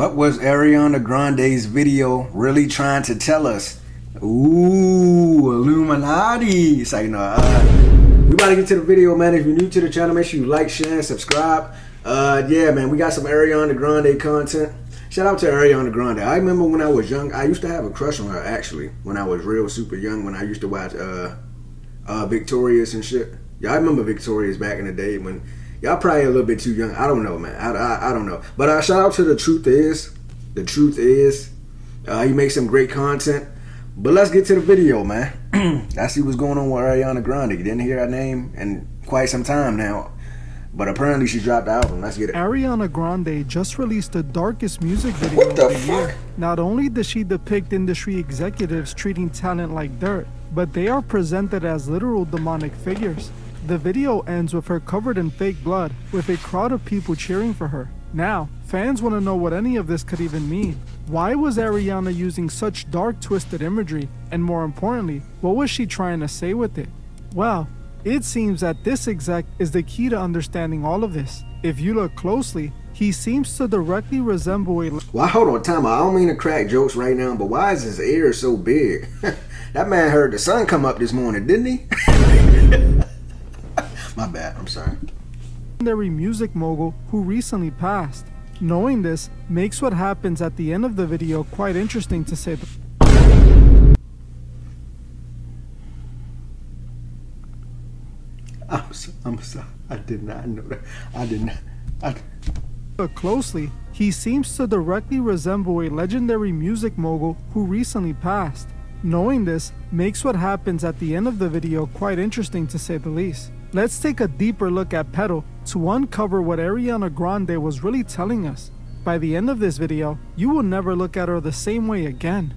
What was Ariana Grande's video really trying to tell us? Ooh, Illuminati. It's like, we about to get to the video, man. If you're new to the channel, make sure you like, share, and subscribe. Yeah, man, we got some Ariana Grande content. Shout out to Ariana Grande. I remember when I was young, I used to have a crush on her, actually, when I was real super young, when I used to watch Victorious and shit. Yeah, I remember Victorious back in the day when y'all probably a little bit too young. I don't know, man. I don't know. But shout out to The Truth Is. The Truth Is. He makes some great content. But let's get to the video, man. I see what's going on with Ariana Grande. You didn't hear her name in quite some time now. But apparently she dropped the album. Let's get it. Ariana Grande just released the darkest music video of the year. Not only does she depict industry executives treating talent like dirt, but they are presented as literal demonic figures. The video ends with her covered in fake blood, with a crowd of people cheering for her. Now, fans want to know what any of this could even mean. Why was Ariana using such dark, twisted imagery? And more importantly, what was she trying to say with it? Well, it seems that this exec is the key to understanding all of this. If you look closely, he seems to directly resemble a... Well, hold on, time out. I don't mean to crack jokes right now, but why is his ear so big? That man heard the sun come up this morning, didn't he? My bad, I'm sorry. Legendary music mogul who recently passed. Knowing this makes what happens at the end of the video quite interesting to say. I'm sorry. I did not know that. I did not. Look closely, he seems to directly resemble a legendary music mogul who recently passed. Knowing this makes what happens at the end of the video quite interesting to say the least. Let's take a deeper look at Petal to uncover what Ariana Grande was really telling us. By the end of this video, you will never look at her the same way again.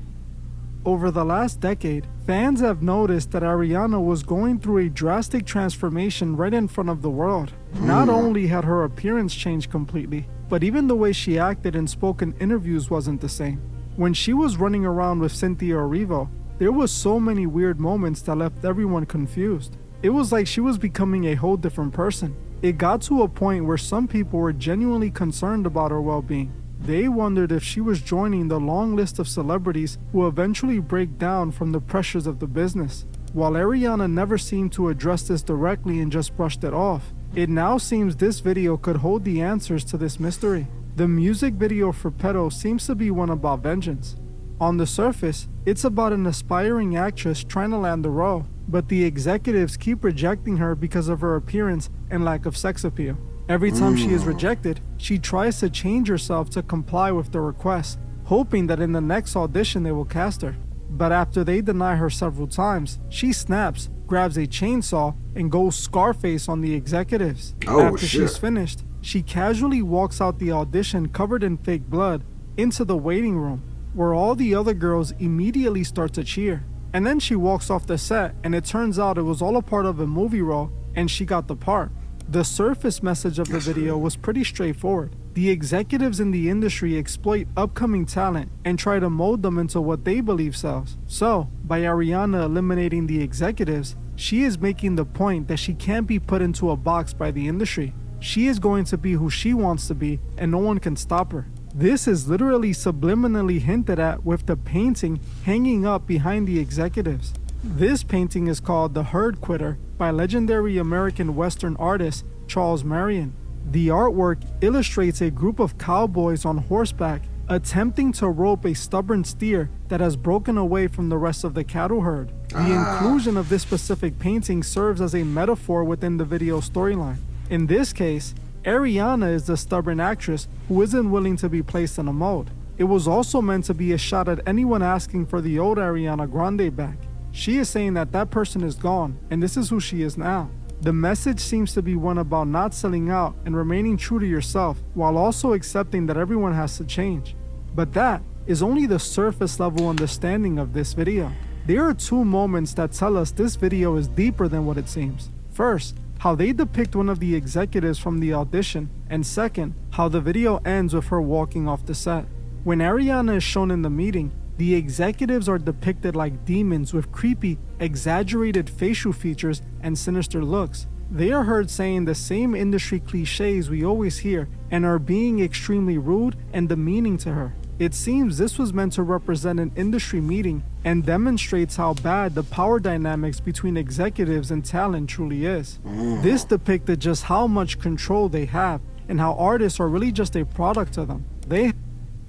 Over the last decade, fans have noticed that Ariana was going through a drastic transformation right in front of the world. Not only had her appearance changed completely, but even the way she acted and spoke in interviews wasn't the same. When she was running around with Cynthia Erivo, there was so many weird moments that left everyone confused. It was like she was becoming a whole different person. It got to a point where some people were genuinely concerned about her well-being. They wondered if she was joining the long list of celebrities who eventually break down from the pressures of the business. While Ariana never seemed to address this directly and just brushed it off, it now seems this video could hold the answers to this mystery. The music video for Petal seems to be one about vengeance. On the surface, it's about an aspiring actress trying to land the role, but the executives keep rejecting her because of her appearance and lack of sex appeal. Every time she is rejected, she tries to change herself to comply with the request, hoping that in the next audition they will cast her. But after they deny her several times, she snaps, grabs a chainsaw, and goes Scarface on the executives. After she's finished, she casually walks out the audition covered in fake blood into the waiting room, where all the other girls immediately start to cheer. And then she walks off the set, and it turns out it was all a part of a movie role, and she got the part. The surface message of the video was pretty straightforward. The executives in the industry exploit upcoming talent and try to mold them into what they believe sells. So, by Ariana eliminating the executives, she is making the point that she can't be put into a box by the industry. She is going to be who she wants to be, and no one can stop her. This is literally subliminally hinted at with the painting hanging up behind the executives. This painting is called The Herd Quitter by legendary American Western artist Charles Marion. The artwork illustrates a group of cowboys on horseback attempting to rope a stubborn steer that has broken away from the rest of the cattle herd. The inclusion of this specific painting serves as a metaphor within the video storyline. In this case, Ariana is the stubborn actress who isn't willing to be placed in a mold. It was also meant to be a shot at anyone asking for the old Ariana Grande back. She is saying that that person is gone, and this is who she is now. The message seems to be one about not selling out and remaining true to yourself, while also accepting that everyone has to change. But that is only the surface level understanding of this video. There are two moments that tell us this video is deeper than what it seems. First, how they depict one of the executives from the audition, and second, how the video ends with her walking off the set. When Ariana is shown in the meeting, the executives are depicted like demons with creepy, exaggerated facial features and sinister looks. They are heard saying the same industry cliches we always hear and are being extremely rude and demeaning to her. It seems this was meant to represent an industry meeting and demonstrates how bad the power dynamics between executives and talent truly is. This depicted just how much control they have and how artists are really just a product to them. They have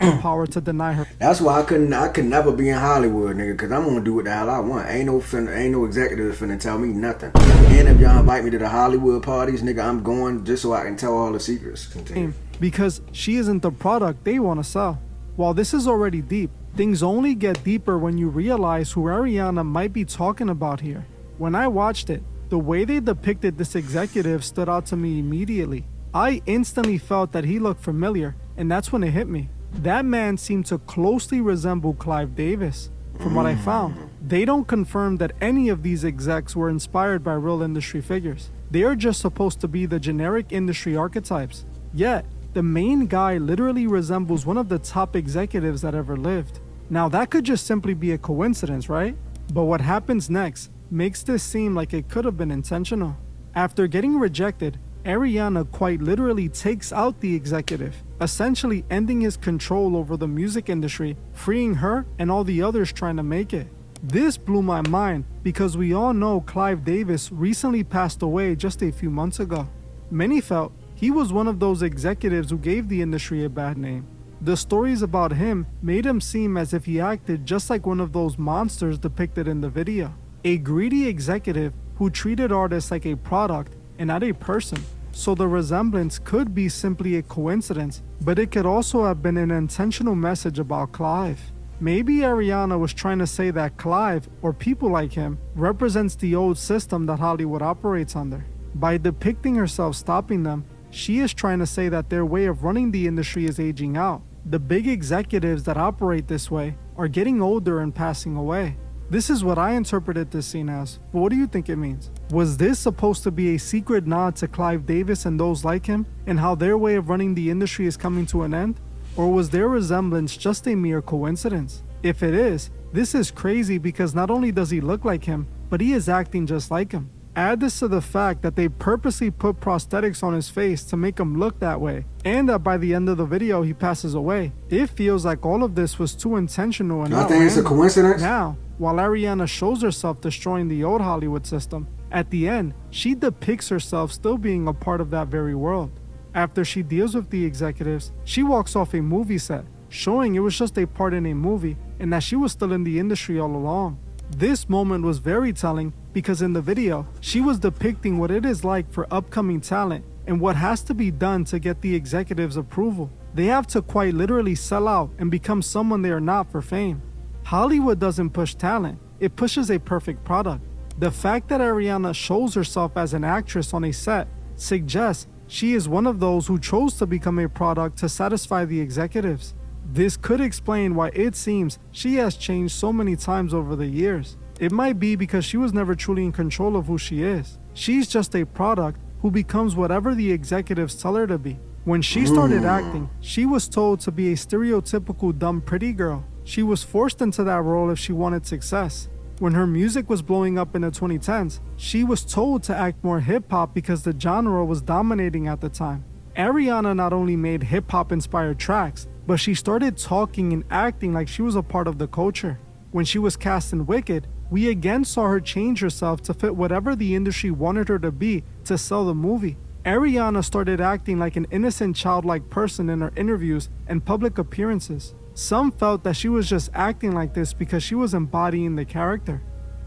the power to deny her. That's why I could never be in Hollywood, nigga, because I'm gonna do what the hell I want. Ain't no executive finna tell me nothing. And if y'all invite me to the Hollywood parties, nigga, I'm going just so I can tell all the secrets. Continue. Because she isn't the product they want to sell. While this is already deep, things only get deeper when you realize who Ariana might be talking about here. When I watched it, the way they depicted this executive stood out to me immediately. I instantly felt that he looked familiar, and that's when it hit me. That man seemed to closely resemble Clive Davis. From what I found, they don't confirm that any of these execs were inspired by real industry figures. They are just supposed to be the generic industry archetypes. Yet, the main guy literally resembles one of the top executives that ever lived. Now that could just simply be a coincidence, right? But what happens next makes this seem like it could have been intentional. After getting rejected, Ariana quite literally takes out the executive, essentially ending his control over the music industry, freeing her and all the others trying to make it. This blew my mind because we all know Clive Davis recently passed away just a few months ago. Many felt he was one of those executives who gave the industry a bad name. The stories about him made him seem as if he acted just like one of those monsters depicted in the video. A greedy executive who treated artists like a product and not a person. So the resemblance could be simply a coincidence, but it could also have been an intentional message about Clive. Maybe Ariana was trying to say that Clive, or people like him, represents the old system that Hollywood operates under. By depicting herself stopping them, she is trying to say that their way of running the industry is aging out. The big executives that operate this way are getting older and passing away. This is what I interpreted this scene as. But what do you think it means? Was this supposed to be a secret nod to Clive Davis and those like him, and how their way of running the industry is coming to an end? Or was their resemblance just a mere coincidence? If it is, this is crazy because not only does he look like him, but he is acting just like him. Add this to the fact that they purposely put prosthetics on his face to make him look that way, and that by the end of the video he passes away. It feels like all of this was too intentional and I think it's a coincidence. Now, while Ariana shows herself destroying the old Hollywood system, at the end, she depicts herself still being a part of that very world. After she deals with the executives, she walks off a movie set, showing it was just a part in a movie and that she was still in the industry all along. This moment was very telling because in the video, she was depicting what it is like for upcoming talent and what has to be done to get the executives' approval. They have to quite literally sell out and become someone they are not for fame. Hollywood doesn't push talent, it pushes a perfect product. The fact that Ariana shows herself as an actress on a set suggests she is one of those who chose to become a product to satisfy the executives. This could explain why it seems she has changed so many times over the years. It might be because she was never truly in control of who she is. She's just a product who becomes whatever the executives tell her to be. When she started acting, she was told to be a stereotypical dumb pretty girl. She was forced into that role if she wanted success. When her music was blowing up in the 2010s, she was told to act more hip-hop because the genre was dominating at the time. Ariana not only made hip-hop inspired tracks, but she started talking and acting like she was a part of the culture. When she was cast in Wicked, we again saw her change herself to fit whatever the industry wanted her to be to sell the movie. Ariana started acting like an innocent childlike person in her interviews and public appearances. Some felt that she was just acting like this because she was embodying the character.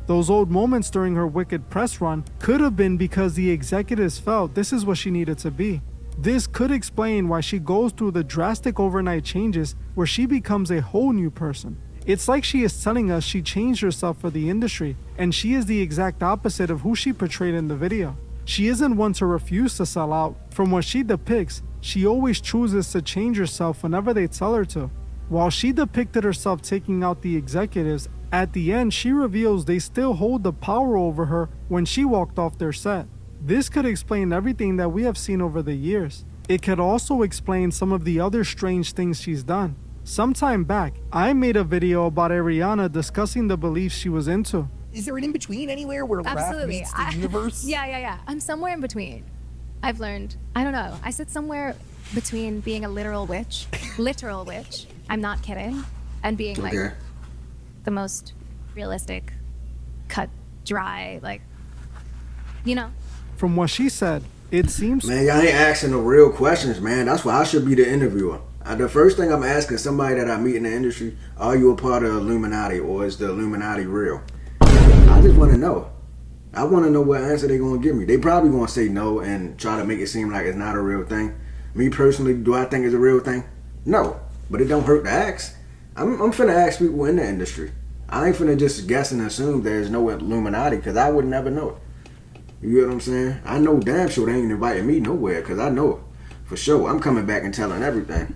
Those old moments during her Wicked press run could have been because the executives felt this is what she needed to be. This could explain why she goes through the drastic overnight changes where she becomes a whole new person. It's like she is telling us she changed herself for the industry, and she is the exact opposite of who she portrayed in the video. She isn't one to refuse to sell out. From what she depicts, she always chooses to change herself whenever they tell her to. While she depicted herself taking out the executives, at the end she reveals they still hold the power over her when she walked off their set. This could explain everything that we have seen over the years. It could also explain some of the other strange things she's done. Sometime back, I made a video about Ariana discussing the beliefs she was into. is there an in-between anywhere where rap Absolutely. meets the universe? Yeah. I'm somewhere in between. I've learned. I don't know. I sit somewhere between being a literal witch, I'm not kidding, and being like the most realistic, cut, dry, like, you know. From what she said, it seems... Man, y'all ain't asking the real questions, man. That's why I should be the interviewer. The first thing I'm asking somebody that I meet in the industry, are you a part of the Illuminati, or is the Illuminati real? I just want to know. I want to know what answer they're going to give me. They probably going to say no and try to make it seem like it's not a real thing. Me personally, do I think it's a real thing? No. But it don't hurt to ask. I'm finna ask people in the industry. I ain't finna just guess and assume there's no Illuminati, because I would never know. You get what I'm saying? I know damn sure they ain't inviting me nowhere, because I know for sure I'm coming back and telling everything.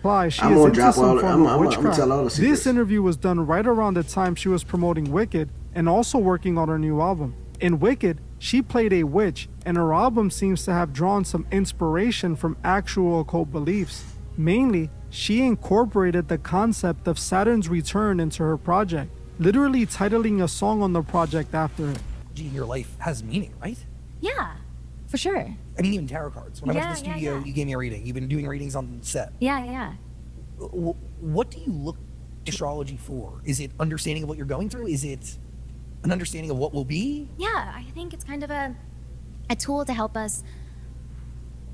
Why she I'm is gonna into drop some all. form of I'm witchcraft. gonna tell all the secrets. This interview was done right around the time she was promoting Wicked and also working on her new album. In Wicked, she played a witch, and her album seems to have drawn some inspiration from actual occult beliefs. Mainly, she incorporated the concept of Saturn's return into her project, literally titling a song on the project after it. Your life has meaning, right? Yeah, for sure. I mean, even tarot cards. When I went to the studio, you gave me a reading. You've been doing readings on set. Yeah. What do you look at astrology for? Is it understanding of what you're going through? Is it an understanding of what will be? Yeah, I think it's kind of a tool to help us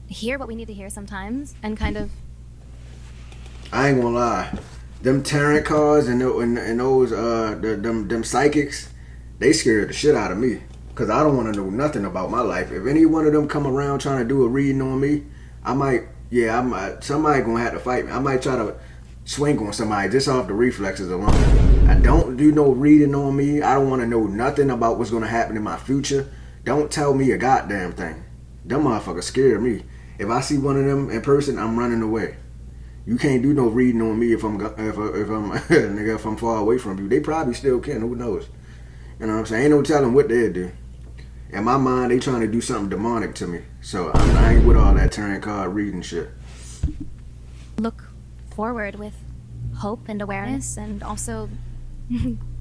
hear what we need to hear sometimes, and kind of... I ain't gonna lie. Them tarot cards and those them psychics, they scared the shit out of me. Cause I don't want to know nothing about my life. If any one of them come around trying to do a reading on me, I might somebody gonna have to fight me. I might try to swing on somebody just off the reflexes alone. I don't do no reading on me. I don't want to know nothing about what's gonna happen in my future. Don't tell me a goddamn thing. Them motherfuckers scare me. If I see one of them in person, I'm running away. You can't do no reading on me if I'm nigga, if I'm far away from you. They probably still can. Who knows? You know what I'm saying? Ain't no telling what they'll do. In my mind, they trying to do something demonic to me. So I ain't with all that tarot card reading shit. Look forward with hope and awareness, and also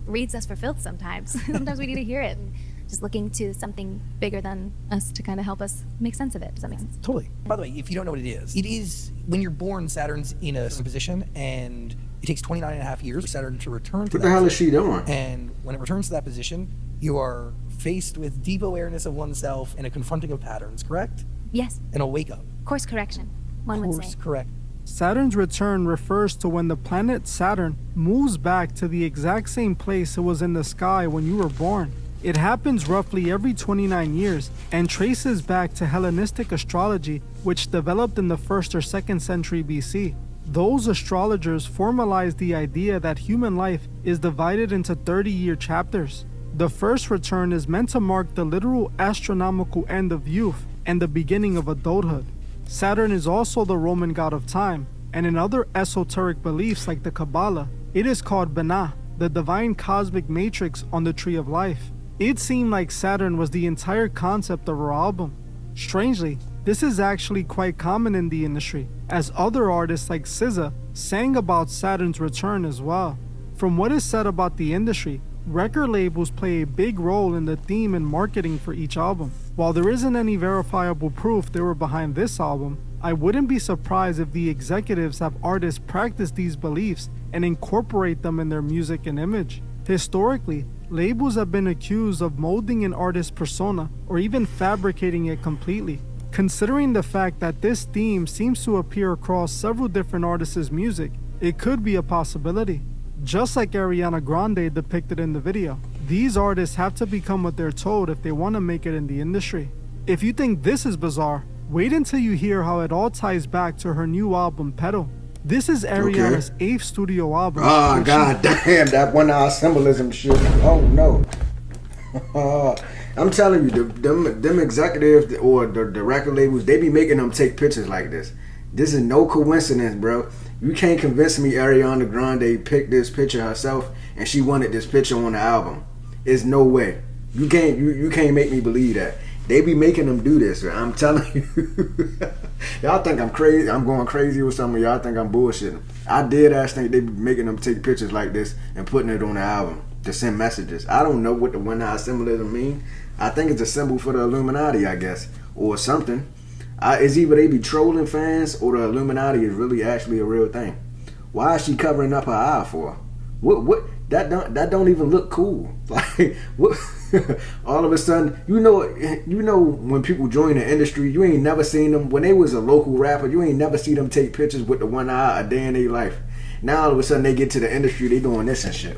reads us for filth sometimes. Sometimes we need to hear it. And just looking to something bigger than us to kind of help us make sense of it. Does that make sense? Totally. By the way, if you don't know what it is when you're born, Saturn's in a position, and it takes 29 and a half years for Saturn to return to that. What the hell is she doing? And when it returns to that position, you are faced with deep awareness of oneself and a confronting of patterns, correct? Yes. And a wake up. Course correction, one would say. Course correct. Saturn's return refers to when the planet Saturn moves back to the exact same place it was in the sky when you were born. It happens roughly every 29 years and traces back to Hellenistic astrology, which developed in the 1st or 2nd century BC. Those astrologers formalized the idea that human life is divided into 30-year chapters. The first return is meant to mark the literal astronomical end of youth and the beginning of adulthood. Saturn is also the Roman god of time, and in other esoteric beliefs like the Kabbalah, it is called Binah, the divine cosmic matrix on the tree of life. It seemed like Saturn was the entire concept of her album. Strangely, this is actually quite common in the industry, as other artists like SZA sang about Saturn's return as well. From what is said about the industry, record labels play a big role in the theme and marketing for each album. While there isn't any verifiable proof they were behind this album, I wouldn't be surprised if the executives have artists practice these beliefs and incorporate them in their music and image. Historically, labels have been accused of molding an artist's persona or even fabricating it completely. Considering the fact that this theme seems to appear across several different artists' music, it could be a possibility. Just like Ariana Grande depicted in the video, these artists have to become what they're told if they want to make it in the industry. If you think this is bizarre, wait until you hear how it all ties back to her new album, Petal. This is Ariana's 8th studio album. Oh, god damn, that 1 hour symbolism shit. Oh no. I'm telling you, them executives or the record labels, they be making them take pictures like this. This is no coincidence, bro. You can't convince me Ariana Grande picked this picture herself and she wanted this picture on the album. It's no way. You can't make me believe that. They be making them do this. I'm telling you. Y'all think I'm crazy. I'm going crazy with some of y'all think I'm bullshitting. I did think they be making them take pictures like this and putting it on the album. to send messages. I don't know what the one-eye symbolism mean. I think it's a symbol for the Illuminati, I guess, or something. It's either they be trolling fans or the Illuminati is really actually a real thing. Why is she covering up her eye for? What that don't even look cool. Like what? All of a sudden, you know when people join the industry, you ain't never seen them when they was a local rapper. You ain't never see them take pictures with the one eye a day in their life. Now all of a sudden they get to the industry, they doing this and shit.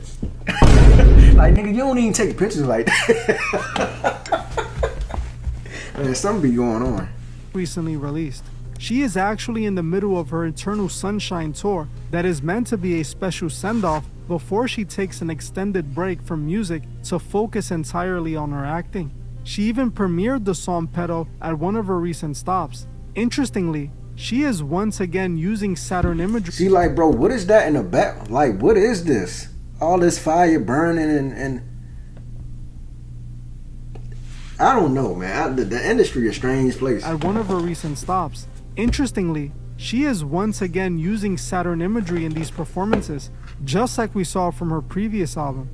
Like nigga, you don't even take pictures like that. Man, something be going on. Recently released. She is actually in the middle of her Eternal Sunshine tour that is meant to be a special send-off before she takes an extended break from music to focus entirely on her acting. She even premiered the song Pedo at one of her recent stops. Interestingly, she is once again using Saturn imagery. She like, bro, what is that in the back? Like, what is this? All this fire burning and I don't know, man. The industry is a strange place. At one of her recent stops. Interestingly, she is once again using Saturn imagery in these performances, just like we saw from her previous album.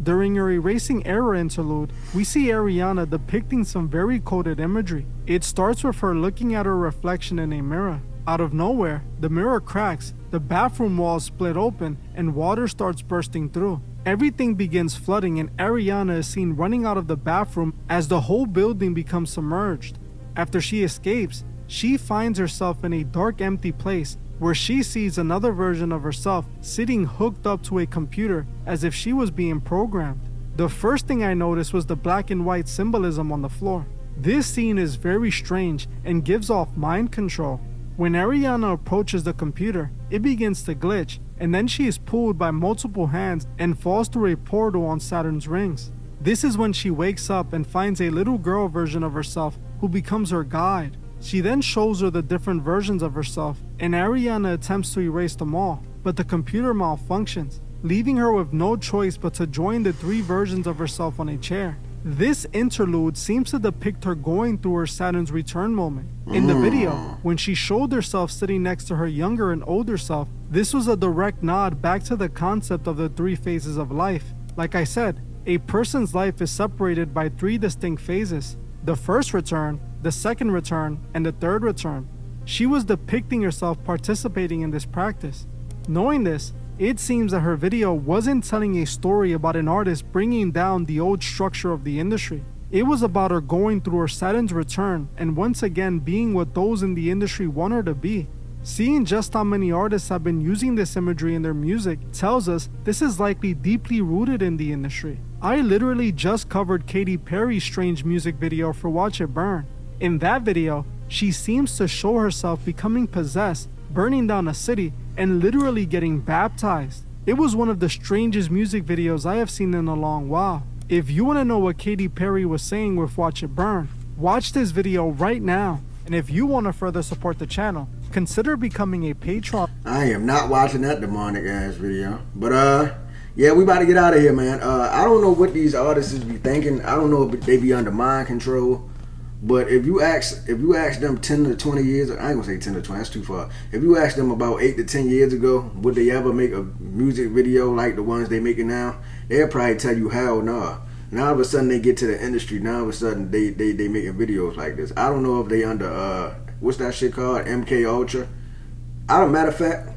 During her Erasing Error interlude, we see Ariana depicting some very coded imagery. It starts with her looking at her reflection in a mirror. Out of nowhere, the mirror cracks, the bathroom walls split open, and water starts bursting through. Everything begins flooding and Ariana is seen running out of the bathroom as the whole building becomes submerged. After she escapes, she finds herself in a dark, empty place where she sees another version of herself sitting hooked up to a computer as if she was being programmed. The first thing I noticed was the black and white symbolism on the floor. This scene is very strange and gives off mind control. When Ariana approaches the computer, it begins to glitch, and then she is pulled by multiple hands and falls through a portal on Saturn's rings. This is when she wakes up and finds a little girl version of herself who becomes her guide. She then shows her the different versions of herself, and Ariana attempts to erase them all, but the computer malfunctions, leaving her with no choice but to join the three versions of herself on a chair. This interlude seems to depict her going through her Saturn's return moment. In the video, when she showed herself sitting next to her younger and older self, this was a direct nod back to the concept of the three phases of life. Like I said, a person's life is separated by three distinct phases: the first return, the second return, and the third return. She was depicting herself participating in this practice. Knowing this, it seems that her video wasn't telling a story about an artist bringing down the old structure of the industry. It was about her going through her Saturn's return and once again being what those in the industry want her to be. Seeing just how many artists have been using this imagery in their music tells us this is likely deeply rooted in the industry. I literally just covered Katy Perry's strange music video for Watch It Burn. In that video, she seems to show herself becoming possessed, burning down a city, and literally getting baptized. It was one of the strangest music videos I have seen in a long while. If you want to know what Katy Perry was saying with Watch It Burn, watch this video right now. And if you want to further support the channel, consider becoming a patron. I am not watching that demonic ass video. But yeah, we about to get out of here, man. I don't know what these artists be thinking. I don't know if they be under mind control. But if you ask them 10 to 20 years, I ain't gonna say 10 to 20, that's too far. If you ask them about 8 to 10 years ago, would they ever make a music video like the ones they making now? They'll probably tell you hell no. Now all of a sudden they get to the industry, now all of a sudden they making videos like this. I don't know if they under what's that shit called? MK Ultra. Matter of fact,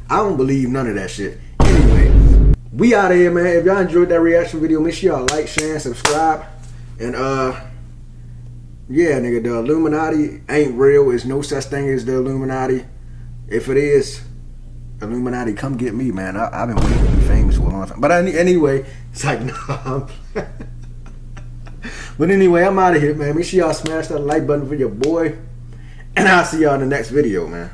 I don't believe none of that shit. Anyway, we out of here, man. If y'all enjoyed that reaction video, make sure y'all like, share, and subscribe. And yeah, nigga, the Illuminati ain't real. There's no such thing as the Illuminati. If it is, Illuminati, come get me, man. I've been waiting to be famous for a long time. But anyway, it's like, nah. But anyway, I'm out of here, man. Make sure y'all smash that like button for your boy. And I'll see y'all in the next video, man.